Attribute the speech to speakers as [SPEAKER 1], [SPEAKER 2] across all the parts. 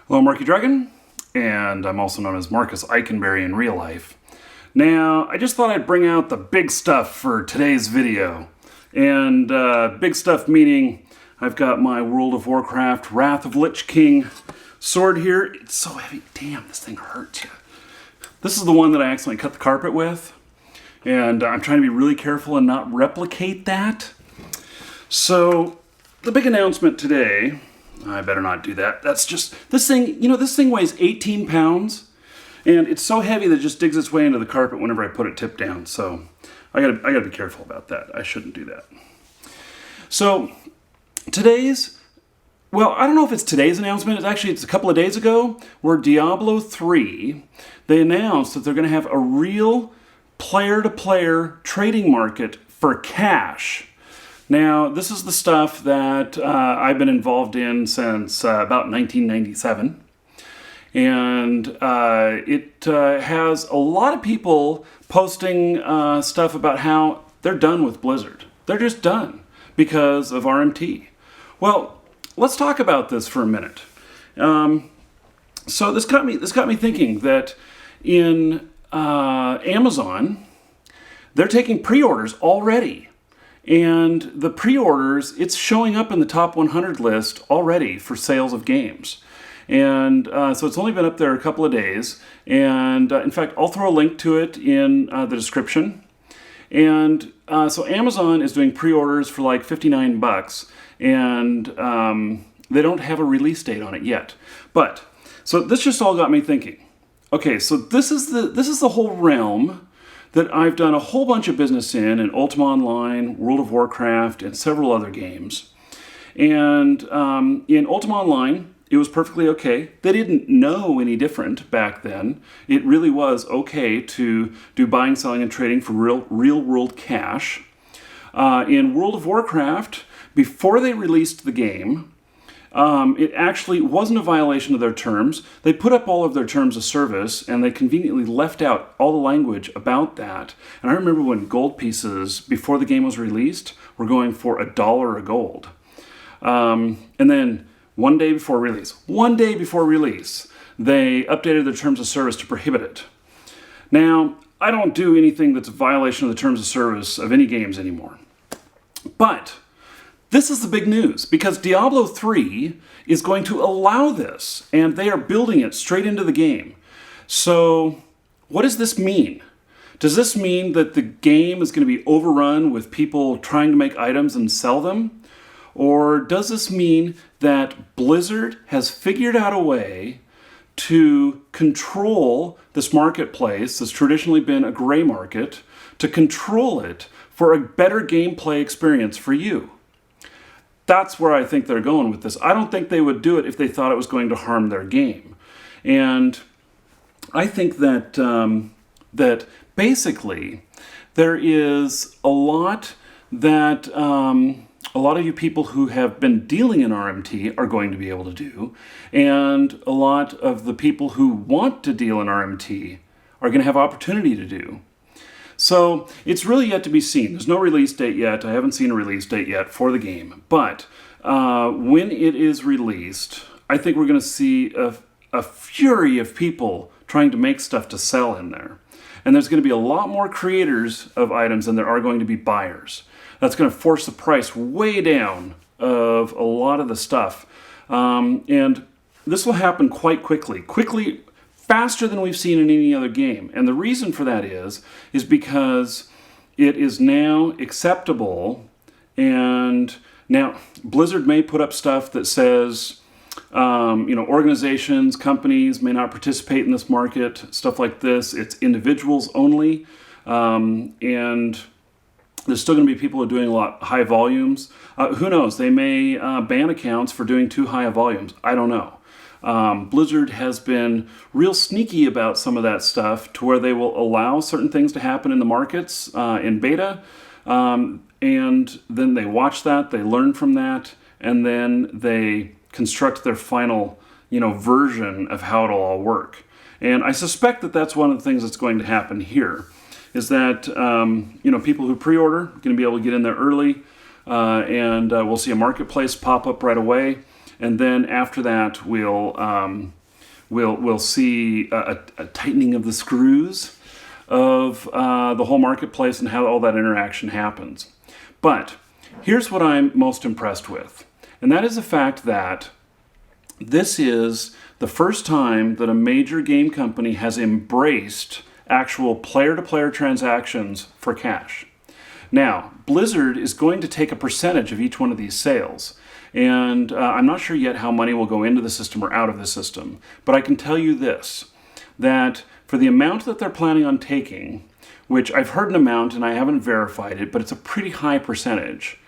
[SPEAKER 1] Hello, Marky Dragon, and I'm also known as Marcus Eikenberry in real life. Now, I just thought I'd bring out the big stuff for today's video. And big stuff meaning I've got my World of Warcraft Wrath of Lich King sword here. It's so heavy. Damn, this thing hurts you. This is the one that I accidentally cut the carpet with. And I'm trying to be really careful and not replicate that. So, the big announcement today... I better not do that. That's just, this thing weighs 18 pounds, and it's so heavy that it just digs its way into the carpet whenever I put it tip down, so I gotta be careful about that. I shouldn't do that. So, I don't know if it's today's announcement, it's a couple of days ago, where Diablo 3, they announced that they're gonna have a real player-to-player trading market for cash. Now, this is the stuff that I've been involved in since about 1997. And it has a lot of people posting stuff about how they're done with Blizzard. They're just done because of RMT. Well, let's talk about this for a minute. So this got me thinking that in Amazon, they're taking pre-orders already. And the pre-orders, it's showing up in the top 100 list already for sales of games. And so it's only been up there a couple of days. And in fact, I'll throw a link to it in the description. And so Amazon is doing pre-orders for like $59. And they don't have a release date on it yet. But, so this just all got me thinking. Okay, so this is the whole realm that I've done a whole bunch of business in Ultima Online, World of Warcraft, and several other games. And in Ultima Online, it was perfectly okay. They didn't know any different back then. It really was okay to do buying, selling, and trading for real-world cash. In World of Warcraft, before they released the game, it actually wasn't a violation of their terms. They put up all of their terms of service, and they conveniently left out all the language about that. And I remember when gold pieces, before the game was released, were going for $1 a gold. And then one day before release, they updated their terms of service to prohibit it. Now, I don't do anything that's a violation of the terms of service of any games anymore. But this is the big news, because Diablo 3 is going to allow this, and they are building it straight into the game. So, what does this mean? Does this mean that the game is going to be overrun with people trying to make items and sell them? Or does this mean that Blizzard has figured out a way to control this marketplace that's traditionally been a gray market, to control it for a better gameplay experience for you? That's where I think they're going with this. I don't think they would do it if they thought it was going to harm their game. And I think that that basically there is a lot that a lot of you people who have been dealing in RMT are going to be able to do, and a lot of the people who want to deal in RMT are going to have opportunity to do. So it's really yet to be seen. There's no release date yet. I haven't seen a release date yet for the game. But when it is released, I think we're going to see a fury of people trying to make stuff to sell in there. And there's going to be a lot more creators of items than there are going to be buyers. That's going to force the price way down of a lot of the stuff. And this will happen quite quickly, faster than we've seen in any other game. And the reason for that is because it is now acceptable, and now Blizzard may put up stuff that says, organizations, companies may not participate in this market, stuff like this. It's individuals only, and there's still going to be people who are doing a lot high volumes. Who knows? They may ban accounts for doing too high of volumes. I don't know. Blizzard has been real sneaky about some of that stuff to where they will allow certain things to happen in the markets in beta, and then they watch that, they learn from that, and then they construct their final version of how it'll all work. And I suspect that that's one of the things that's going to happen here, is that people who pre-order are going to be able to get in there early, and we'll see a marketplace pop up right away. and then after that we'll see a tightening of the screws of the whole marketplace and how all that interaction happens. But here's what I'm most impressed with, and that is the fact that this is the first time that a major game company has embraced actual player-to-player transactions for cash. Now, Blizzard is going to take a percentage of each one of these sales, and I'm not sure yet how money will go into the system or out of the system, but I can tell you this, that for the amount that they're planning on taking, which I've heard an amount and I haven't verified it, but it's a pretty high percentage,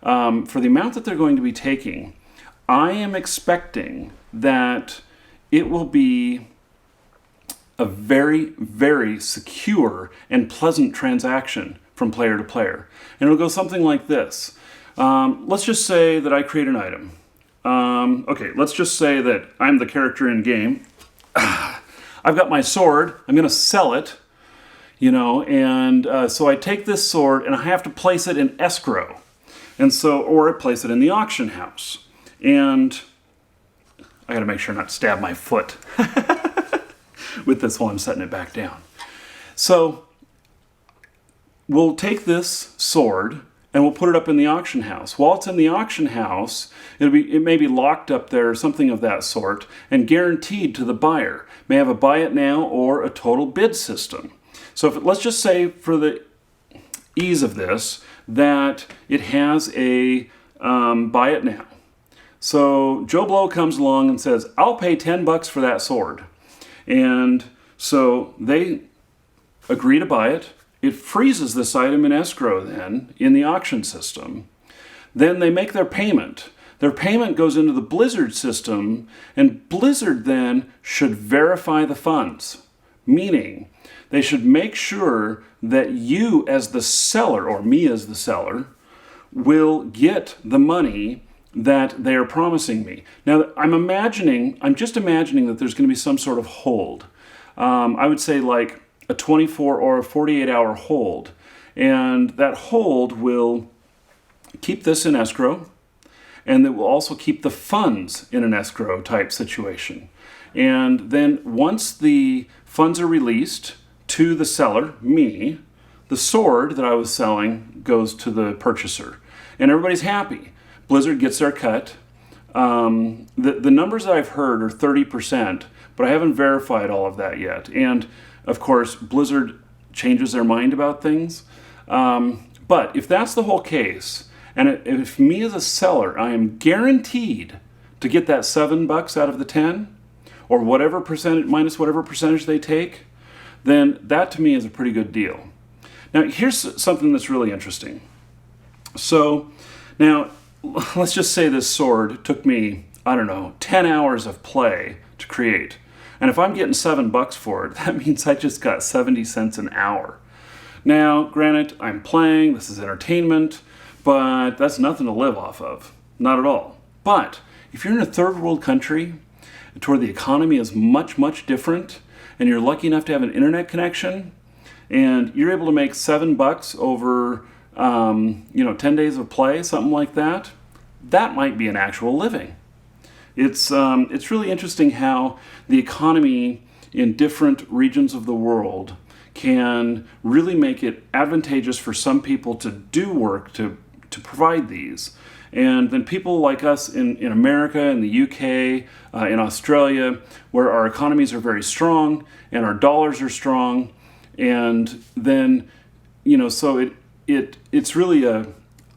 [SPEAKER 1] for the amount that they're going to be taking, I am expecting that it will be a very, very secure and pleasant transaction from player to player. And it'll go something like this. Let's just say that I create an item. Okay, let's just say that I'm the character in game. I've got my sword. I'm going to sell it, and so I take this sword and I have to place it in escrow. And so, or I place it in the auction house. And I got to make sure not to stab my foot with this while I'm setting it back down. So we'll take this sword and we'll put it up in the auction house. While it's in the auction house, it may be locked up there or something of that sort and guaranteed to the buyer. May have a buy it now or a total bid system. So let's just say for the ease of this that it has a buy it now. So Joe Blow comes along and says, I'll pay $10 for that sword. And so they agree to buy it. It freezes this item in escrow then in the auction system. Then they make their payment. Their payment goes into the Blizzard system, and Blizzard then should verify the funds, meaning they should make sure that you as the seller, or me as the seller, will get the money that they are promising me. Now, I'm just imagining that there's going to be some sort of hold. I would say like a 24 or a 48-hour hold. And that hold will keep this in escrow, and it will also keep the funds in an escrow type situation. And then once the funds are released to the seller, me, the sword that I was selling goes to the purchaser. And everybody's happy. Blizzard gets their cut. The numbers that I've heard are 30%, but I haven't verified all of that yet. And of course, Blizzard changes their mind about things. But if that's the whole case, and if me as a seller, I am guaranteed to get that $7 out of the 10, or whatever percentage, minus whatever percentage they take, then that to me is a pretty good deal. Now, here's something that's really interesting. So, now, let's just say this sword took me, 10 hours of play to create. And if I'm getting $7 for it, that means I just got 70 cents an hour. Now, granted, I'm playing, this is entertainment, but that's nothing to live off of. Not at all. But if you're in a third world country to where the economy is much, much different, and you're lucky enough to have an internet connection, and you're able to make $7 over 10 days of play, something like that, that might be an actual living. It's really interesting how the economy in different regions of the world can really make it advantageous for some people to do work to provide these. And then people like us in America, in the UK, in Australia, where our economies are very strong and our dollars are strong, and then, so it's really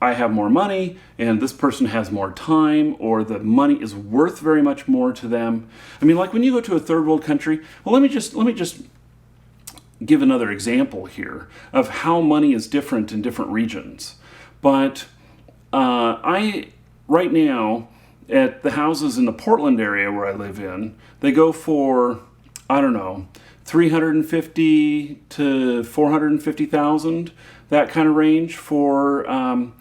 [SPEAKER 1] I have more money and this person has more time, or the money is worth very much more to them. I mean, like when you go to a third world country, well, let me just give another example here of how money is different in different regions. But right now, at the houses in the Portland area where I live in, they go for, $350,000 to $450,000, that kind of range for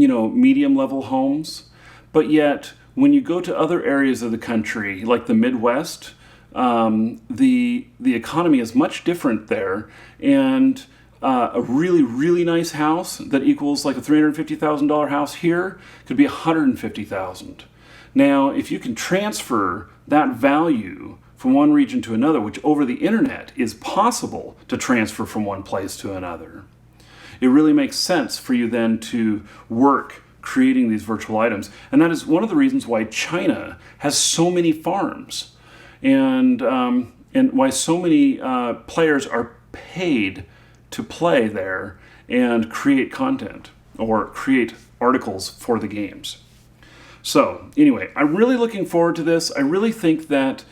[SPEAKER 1] medium level homes. But yet, when you go to other areas of the country, like the Midwest, the economy is much different there, and a really, really nice house that equals like a $350,000 house here could be $150,000. Now, if you can transfer that value from one region to another, which over the internet is possible to transfer from one place to another, it really makes sense for you then to work creating these virtual items. And that is one of the reasons why China has so many farms and why so many players are paid to play there and create content or create articles for the games. So anyway, I'm really looking forward to this. I really think that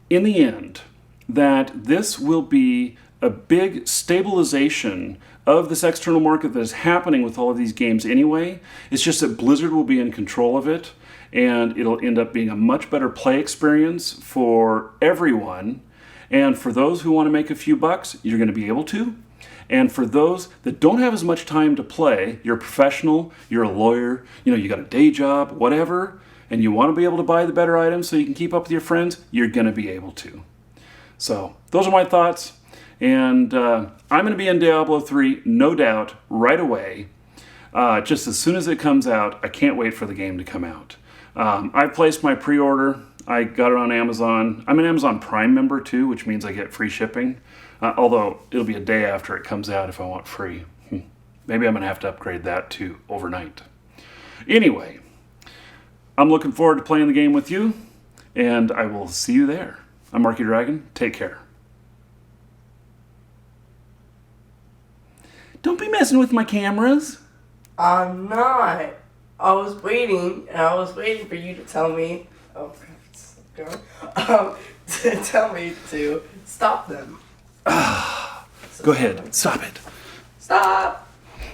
[SPEAKER 1] in the end, that this will be a big stabilization of this external market that is happening with all of these games anyway. It's just that Blizzard will be in control of it, and it'll end up being a much better play experience for everyone. And for those who want to make a few bucks, you're going to be able to. And for those that don't have as much time to play, you're a professional, you're a lawyer, you got a day job, whatever, and you want to be able to buy the better items so you can keep up with your friends, you're going to be able to. So those are my thoughts. And I'm going to be in Diablo 3, no doubt, right away. Just as soon as it comes out, I can't wait for the game to come out. I've placed my pre-order. I got it on Amazon. I'm an Amazon Prime member too, which means I get free shipping. Although it'll be a day after it comes out if I want free. Maybe I'm going to have to upgrade that to overnight. Anyway, I'm looking forward to playing the game with you, and I will see you there. I'm Marky Dragon. Take care. Don't be messing with my cameras.
[SPEAKER 2] I'm not. I was waiting for you to tell me. Oh, to tell me to stop them.
[SPEAKER 1] Go ahead. Stop it.
[SPEAKER 2] Stop.